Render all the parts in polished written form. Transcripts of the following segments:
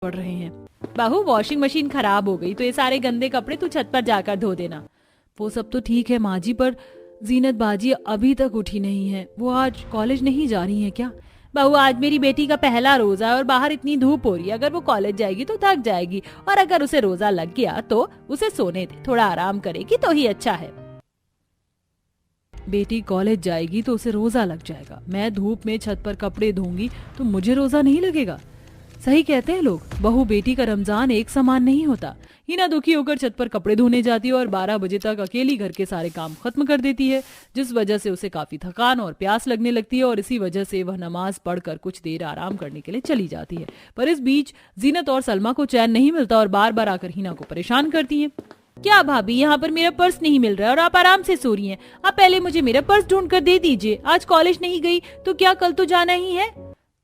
पड़ रहे हैं। बाहू, वॉशिंग मशीन खराब हो गई तो ये सारे गंदे कपड़े तू छत पर जाकर धो देना। वो सब तो ठीक है माँ जी, पर जीनत बाजी अभी तक उठी नहीं है। वो आज कॉलेज नहीं जा रही है क्या? बहू, आज मेरी बेटी का पहला रोजा है और बाहर इतनी धूप हो रही है। अगर वो कॉलेज जाएगी तो थक जाएगी, और अगर उसे रोजा लग गया तो उसे सोने दे, थोड़ा आराम करेगी तो ही अच्छा है। बेटी कॉलेज जाएगी तो उसे रोजा लग जाएगा, मैं धूप में छत पर कपड़े धोऊंगी तो मुझे रोजा नहीं लगेगा। सही कहते हैं लोग, बहू बेटी का रमजान एक समान नहीं होता। हिना दुखी होकर छत पर कपड़े धोने जाती है और 12 बजे तक अकेली घर के सारे काम खत्म कर देती है, जिस वजह से उसे काफी थकान और प्यास लगने लगती है और इसी वजह से वह नमाज पढ़कर कुछ देर आराम करने के लिए चली जाती है। पर इस बीच जीनत और सलमा को चैन नहीं मिलता और बार बार आकर हिना को परेशान करती है। क्या भाभी, यहाँ पर मेरा पर्स नहीं मिल रहा है और आप आराम से सो रही हैं। आप पहले मुझे मेरा पर्स ढूंढ कर दे दीजिए। आज कॉलेज नहीं गई तो क्या कल तो जाना ही है।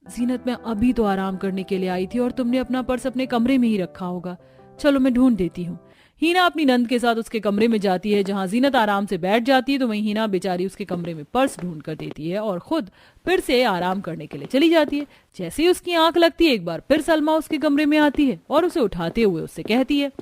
जीनत, मैं अभी तो आराम करने के लिए आई थी और तुमने अपना पर्स अपने कमरे में ही रखा होगा। चलो मैं ढूंढ देती हूँ। हिना अपनी नंद के साथ उसके कमरे में जाती है, जहाँ जीनत आराम से बैठ जाती है तो वहीं हिना बेचारी उसके कमरे में पर्स ढूंढ कर देती है और खुद फिर से आराम करने के लिए चली जाती है। जैसे ही उसकी आंख लगती है, एक बार फिर सलमा उसके कमरे में आती है और उसे उठाते हुए उससे कहती है,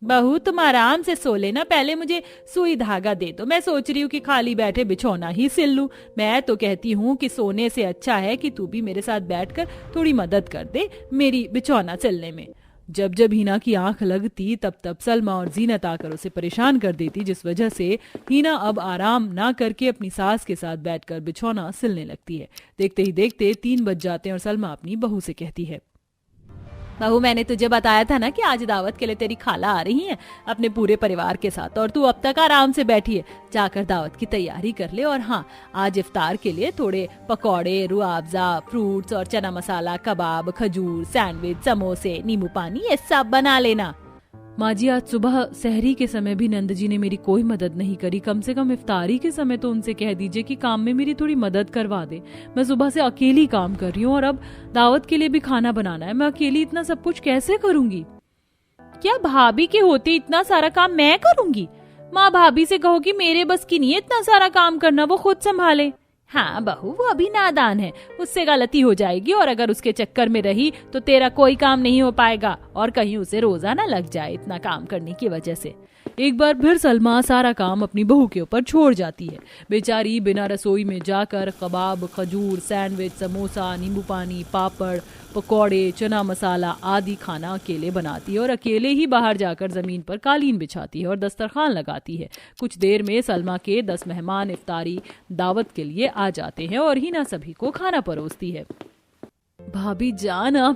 बहू तुम आराम से सो लेना, पहले मुझे सुई धागा दे दो। मैं सोच रही हूँ कि खाली बैठे बिछौना ही सिल लूं। मैं तो कहती हूँ कि सोने से अच्छा है कि तू भी मेरे साथ बैठकर थोड़ी मदद कर दे मेरी बिछौना सिलने में। जब जब हिना की आंख लगती तब तब सलमा और जीनत आकर उसे परेशान कर देती, जिस वजह से हिना अब आराम ना करके अपनी सास के साथ बैठकर बिछौना सिलने लगती है। देखते ही देखते 3 बज जाते हैं और सलमा अपनी बहू से कहती है, बहू मैंने तुझे बताया था ना कि आज दावत के लिए तेरी खाला आ रही है अपने पूरे परिवार के साथ, और तू अब तक आराम से बैठी है। जाकर दावत की तैयारी कर ले। और हाँ, आज इफ्तार के लिए थोड़े पकौड़े, रुआवजा, फ्रूट्स और चना मसाला, कबाब, खजूर, सैंडविच, समोसे, नींबू पानी, ये सब बना लेना। माँ जी, आज सुबह सहरी के समय भी नंद जी ने मेरी कोई मदद नहीं करी। कम से कम इफ्तारी के समय तो उनसे कह दीजिए कि काम में मेरी थोड़ी मदद करवा दे। मैं सुबह से अकेली काम कर रही हूँ और अब दावत के लिए भी खाना बनाना है। मैं अकेली इतना सब कुछ कैसे करूंगी? क्या भाभी के होते इतना सारा काम मैं करूंगी? माँ, भाभी से कहो कि मेरे बस की नहीं है इतना सारा काम करना, वो खुद संभाले। हाँ बहू, वो अभी नादान है, उससे गलती हो जाएगी और अगर उसके चक्कर में रही तो तेरा कोई काम नहीं हो पाएगा और कहीं उसे रोजा ना लग जाए इतना काम करने की वजह से। एक बार फिर सलमा सारा काम अपनी बहू के ऊपर छोड़ जाती है। बेचारी बिना रसोई में जाकर कबाब, खजूर, सैंडविच, समोसा, नींबू पानी, पापड़, पकौड़े, चना मसाला आदि खाना अकेले बनाती है और अकेले ही बाहर जाकर जमीन पर कालीन बिछाती है और दस्तरखान लगाती है। कुछ देर में सलमा के 10 मेहमान इफ्तारी दावत के लिए आ जाते हैं और हिना सभी को खाना परोसती है। भाभी जान, आप